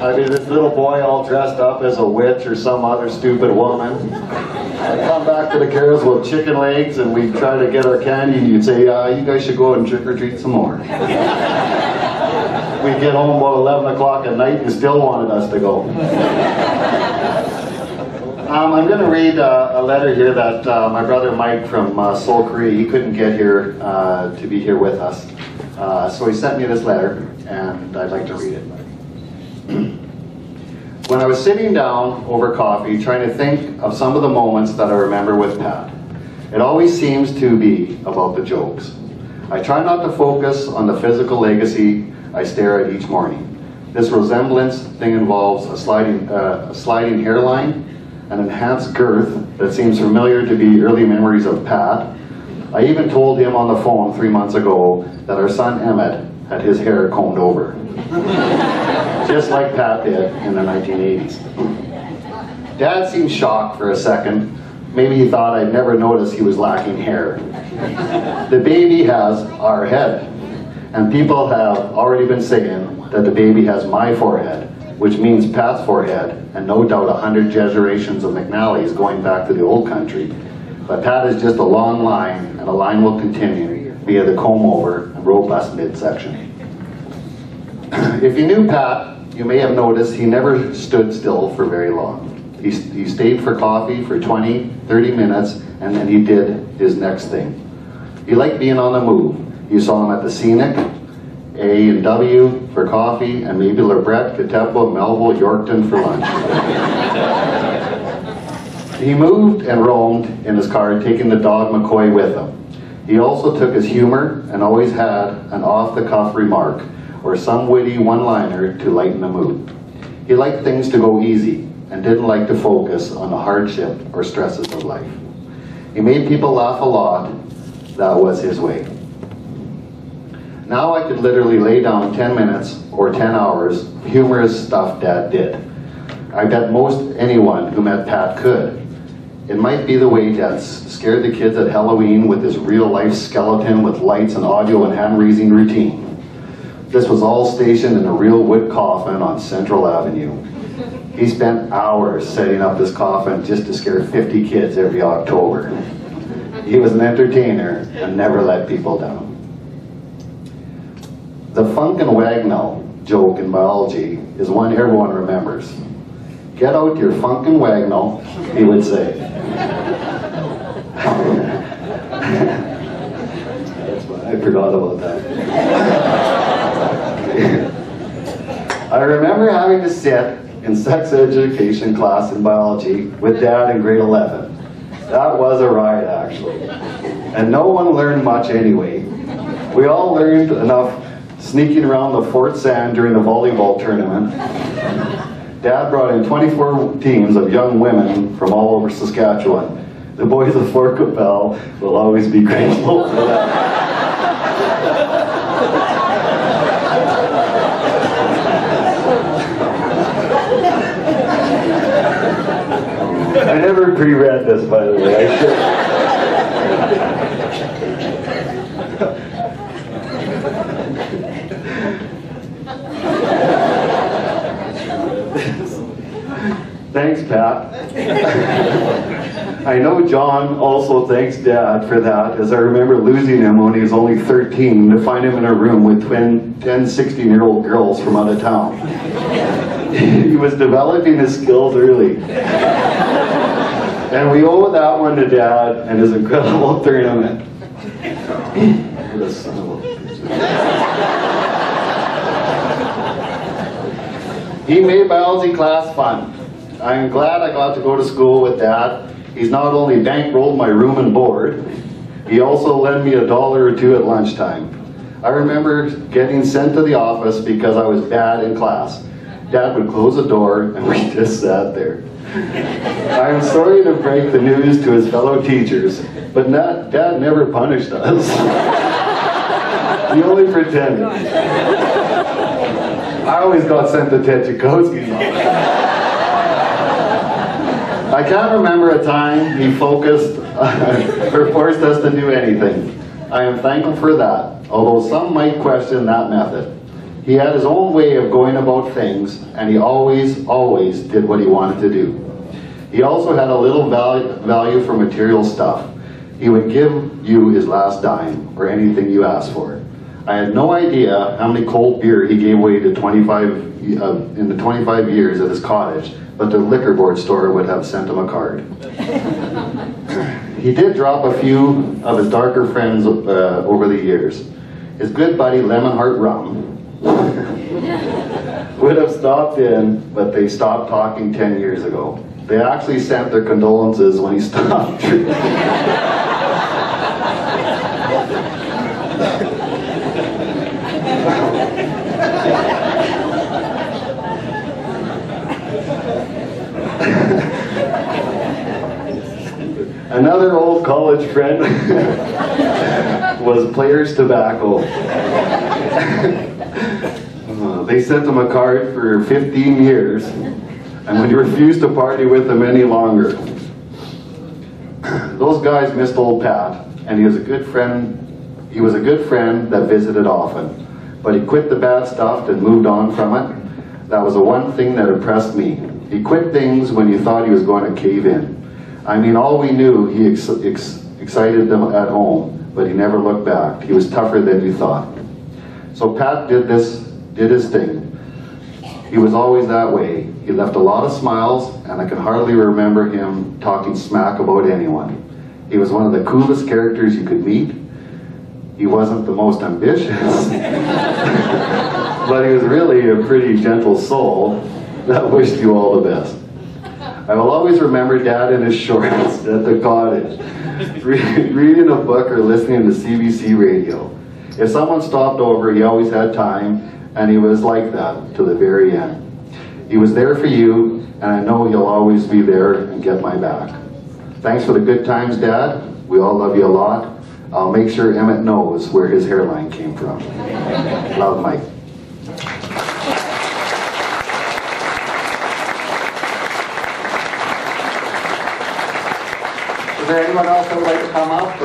I'd be this little boy all dressed up as a witch or some other stupid woman. I'd come back to the carols with chicken legs and we'd try to get our candy and you'd say, you guys should go out and trick or treat some more. We'd get home about 11 o'clock at night and still wanted us to go. I'm going to read a letter here that my brother Mike from Seoul, Korea, he couldn't get here to be here with us. So he sent me this letter and I'd like to read it. When I was sitting down over coffee trying to think of some of the moments that I remember with Pat, it always seems to be about the jokes. I try not to focus on the physical legacy I stare at each morning. This resemblance thing involves a sliding hairline, an enhanced girth that seems familiar to be early memories of Pat. I even told him on the phone 3 months ago that our son Emmett had his hair combed over. Just like Pat did in the 1980s. Dad seemed shocked for a second. Maybe he thought I'd never noticed he was lacking hair. The baby has our head. And people have already been saying that the baby has my forehead, which means Pat's forehead, and no doubt 100 generations of McNallys going back to the old country. But Pat is just a long line, and a line will continue via the comb-over and robust midsection. If you knew Pat, you may have noticed he never stood still for very long. He stayed for coffee for 20, 30 minutes, and then he did his next thing. He liked being on the move. You saw him at the Scenic, A&W for coffee, and maybe Labret, Katepwa, Melville, Yorkton for lunch. He moved and roamed in his car, taking the dog McCoy with him. He also took his humor and always had an off-the-cuff remark or some witty one-liner to lighten the mood. He liked things to go easy and didn't like to focus on the hardship or stresses of life. He made people laugh a lot. That was his way. Now I could literally lay down 10 minutes or 10 hours of humorous stuff Dad did. I bet most anyone who met Pat could. It might be the way Dad scared the kids at Halloween with his real-life skeleton with lights and audio and hand-raising routine. This was all stationed in a real wood coffin on Central Avenue. He spent hours setting up this coffin just to scare 50 kids every October. He was an entertainer and never let people down. The Funkin' Wagnall joke in biology is one everyone remembers. Get out your Funkin' Wagnall, he would say. That's why I forgot about that. I remember having to sit in sex education class in biology with Dad in grade 11. That was a ride, actually. And no one learned much anyway. We all learned enough sneaking around the Fort Sand during the volleyball tournament. Dad brought in 24 teams of young women from all over Saskatchewan. The boys of Fort Quappelle will always be grateful for that. I never pre-read this, by the way. I should. Thanks, Pat. I know John also thanks Dad for that, as I remember losing him when he was only 13 to find him in a room with 10, 16-year-old girls from out of town. He was developing his skills early. And we owe that one to Dad and his incredible tournament. He made biology class fun. I'm glad I got to go to school with Dad. He's not only bankrolled my room and board, he also lent me $1 or $2 at lunchtime. I remember getting sent to the office because I was bad in class. Dad would close the door and we just sat there. I am sorry to break the news to his fellow teachers, but Dad never punished us. He only pretended. I always got sent to Ted Chakotski's office. I can't remember a time he focused or forced us to do anything. I am thankful for that, although some might question that method. He had his own way of going about things, and he always did what he wanted to do. He also had a little value for material stuff. He would give you his last dime, or anything you asked for. I had no idea how many cold beer he gave away to in the 25 years at his cottage, but the liquor board store would have sent him a card. He did drop a few of his darker friends over the years. His good buddy Lemon Heart Rum would have stopped in, but they stopped talking 10 years ago. They actually sent their condolences when he stopped. Another old college friend was Players Tobacco. They sent him a card for 15 years, and when he refused to party with them any longer. Those guys missed old Pat, and he was a good friend. He was a good friend that visited often, but he quit the bad stuff and moved on from it. That was the one thing that impressed me. He quit things when you thought he was going to cave in. I mean, all we knew, he excited them at home, but he never looked back. He was tougher than you thought. So Pat did his thing. He was always that way. He left a lot of smiles, and I can hardly remember him talking smack about anyone. He was one of the coolest characters you could meet. He wasn't the most ambitious, but he was really a pretty gentle soul that wished you all the best. I will always remember Dad in his shorts at the cottage, reading a book or listening to CBC radio. If someone stopped over, he always had time, and he was like that to the very end. He was there for you, and I know he'll always be there and get my back. Thanks for the good times, Dad. We all love you a lot. I'll make sure Emmett knows where his hairline came from. Love, Mike. Is there anyone else that would like to come up?